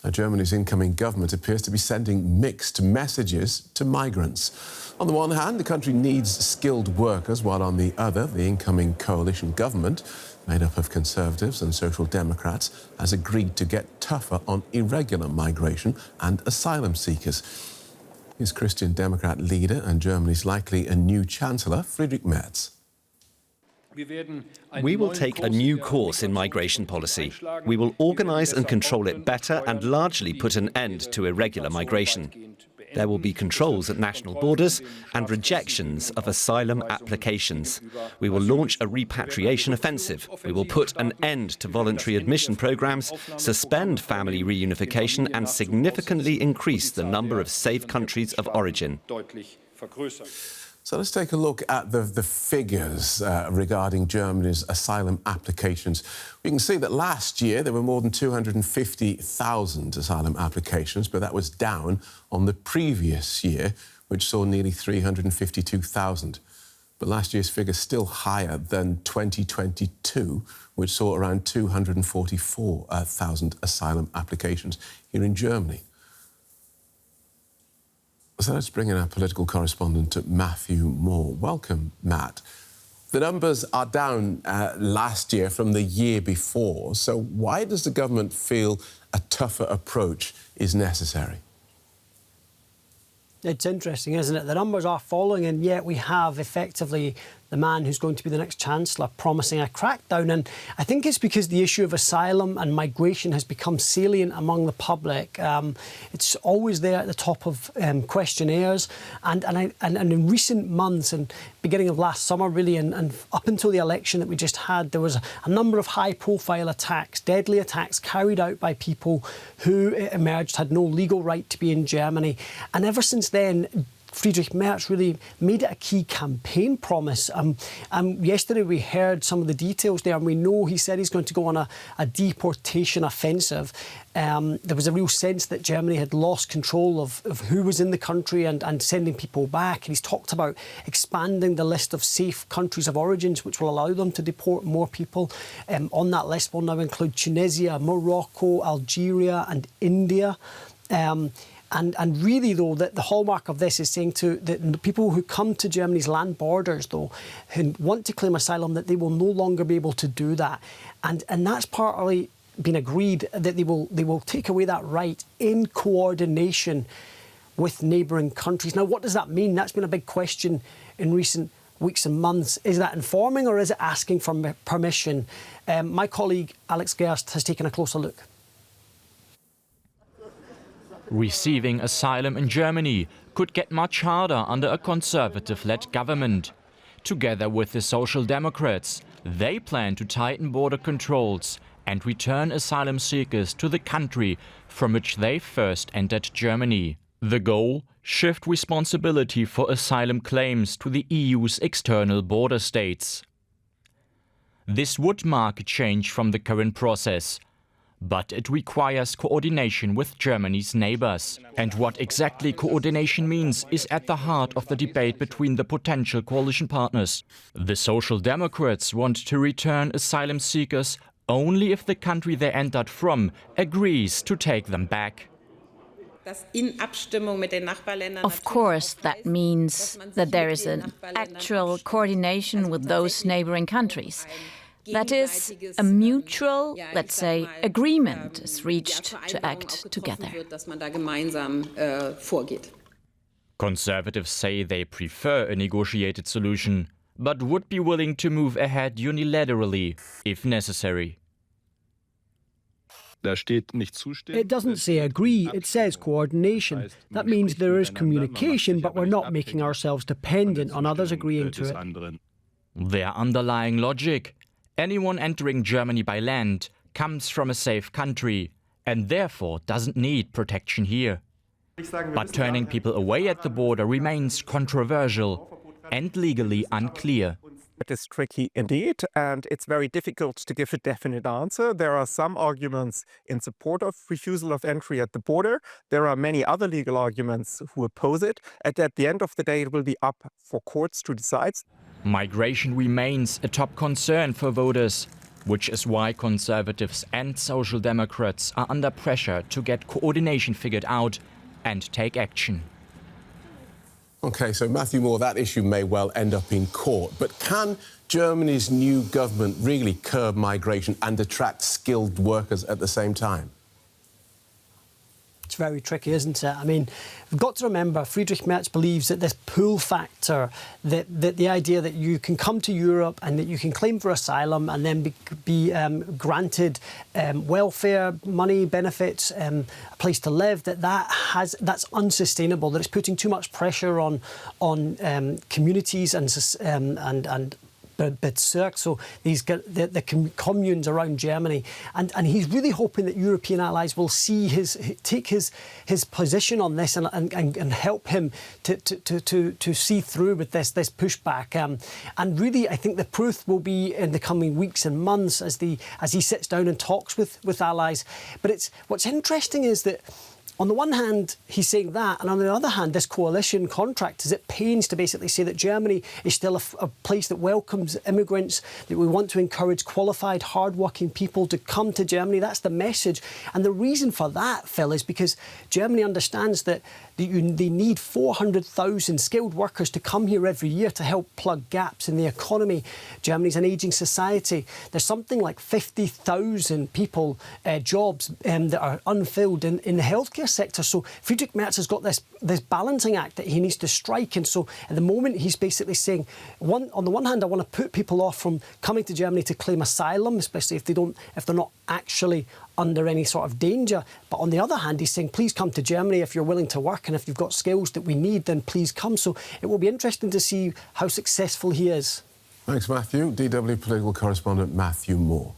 Now, Germany's incoming government appears to be sending mixed messages to migrants. On the one hand, the country needs skilled workers, while on the other, the incoming coalition government, made up of Conservatives and Social Democrats, has agreed to get tougher on irregular migration and asylum seekers. Here's Christian Democrat leader and Germany's likely a new Chancellor, Friedrich Merz. We will take a new course in migration policy. We will organise and control it better and largely put an end to irregular migration. There will be controls at national borders and rejections of asylum applications. We will launch a repatriation offensive. We will put an end to voluntary admission programmes, suspend family reunification and significantly increase the number of safe countries of origin. So let's take a look at the figures regarding Germany's asylum applications. We can see that last year there were more than 250,000 asylum applications, but that was down on the previous year, which saw nearly 352,000. But last year's figure is still higher than 2022, which saw around 244,000 asylum applications here in Germany. So let's bring in our political correspondent, Matthew Moore. Welcome, Matt. The numbers are down last year from the year before. So why does the government feel a tougher approach is necessary? It's interesting, isn't it? The numbers are falling, and yet we have effectively the man who's going to be the next Chancellor promising a crackdown. And I think it's because the issue of asylum and migration has become salient among the public. It's always there at the top of questionnaires. And in recent months, and beginning of last summer, really, and up until the election that we just had, there was a number of high-profile attacks, deadly attacks carried out by people who, it emerged, had no legal right to be in Germany. And ever since then, Friedrich Merz really made it a key campaign promise. Yesterday we heard some of the details there, and we know he said he's going to go on a deportation offensive. There was a real sense that Germany had lost control of who was in the country and sending people back. And he's talked about expanding the list of safe countries of origins, which will allow them to deport more people. On that list will now include Tunisia, Morocco, Algeria and India. And really, though, that the hallmark of this is saying to the people who come to Germany's land borders, though, who want to claim asylum, that they will no longer be able to do that. And that's partly been agreed, that they will take away that right in coordination with neighbouring countries. Now, what does that mean? That's been a big question in recent weeks and months. Is that informing, or is it asking for permission? My colleague Alex Gerst has taken a closer look. Receiving asylum in Germany could get much harder under a Conservative-led government. Together with the Social Democrats, they plan to tighten border controls and return asylum seekers to the country from which they first entered Germany. The goal? Shift responsibility for asylum claims to the EU's external border states. This would mark a change from the current process. But it requires coordination with Germany's neighbours. And what exactly coordination means is at the heart of the debate between the potential coalition partners. The Social Democrats want to return asylum seekers only if the country they entered from agrees to take them back. Of course, that means that there is an actual coordination with those neighbouring countries. That is, a mutual, let's say, agreement is reached to act together. Conservatives say they prefer a negotiated solution, but would be willing to move ahead unilaterally, if necessary. It doesn't say agree, it says coordination. That means there is communication, but we're not making ourselves dependent on others agreeing to it. Their underlying logic: anyone entering Germany by land comes from a safe country and therefore doesn't need protection here. But turning people away at the border remains controversial and legally unclear. It is tricky indeed, and it's very difficult to give a definite answer. There are some arguments in support of refusal of entry at the border. There are many other legal arguments who oppose it. And at the end of the day, it will be up for courts to decide. Migration remains a top concern for voters. which is why Conservatives and Social Democrats are under pressure to get coordination figured out and take action. OK, so Matthew Moore, that issue may well end up in court. But can Germany's new government really curb migration and attract skilled workers at the same time? It's very tricky, isn't it? I mean, we've got to remember, Friedrich Merz believes that this pull factor, that the idea that you can come to Europe and that you can claim for asylum and then be granted welfare, money, benefits, a place to live, that's unsustainable. That it's putting too much pressure on communities and Bezirk, so the communes around Germany, and he's really hoping that European allies will see take his position on this and help him to see through with this pushback. And really, I think the proof will be in the coming weeks and months as he sits down and talks with allies. But what's interesting is that, on the one hand, he's saying that, and on the other hand, this coalition contract is at pains to basically say that Germany is still a place that welcomes immigrants, that we want to encourage qualified, hard-working people to come to Germany. That's the message. And the reason for that, Phil, is because Germany understands that they need 400,000 skilled workers to come here every year to help plug gaps in the economy. Germany's an ageing society. There's something like 50,000 jobs that are unfilled in the healthcare sector. So Friedrich Merz has got this balancing act that he needs to strike. And so at the moment, he's basically saying, on the one hand, I want to put people off from coming to Germany to claim asylum, especially if they're not actually under any sort of danger. But on the other hand, he's saying, please come to Germany if you're willing to work, and if you've got skills that we need, then please come. So it will be interesting to see how successful he is. Thanks, Matthew. DW political correspondent Matthew Moore.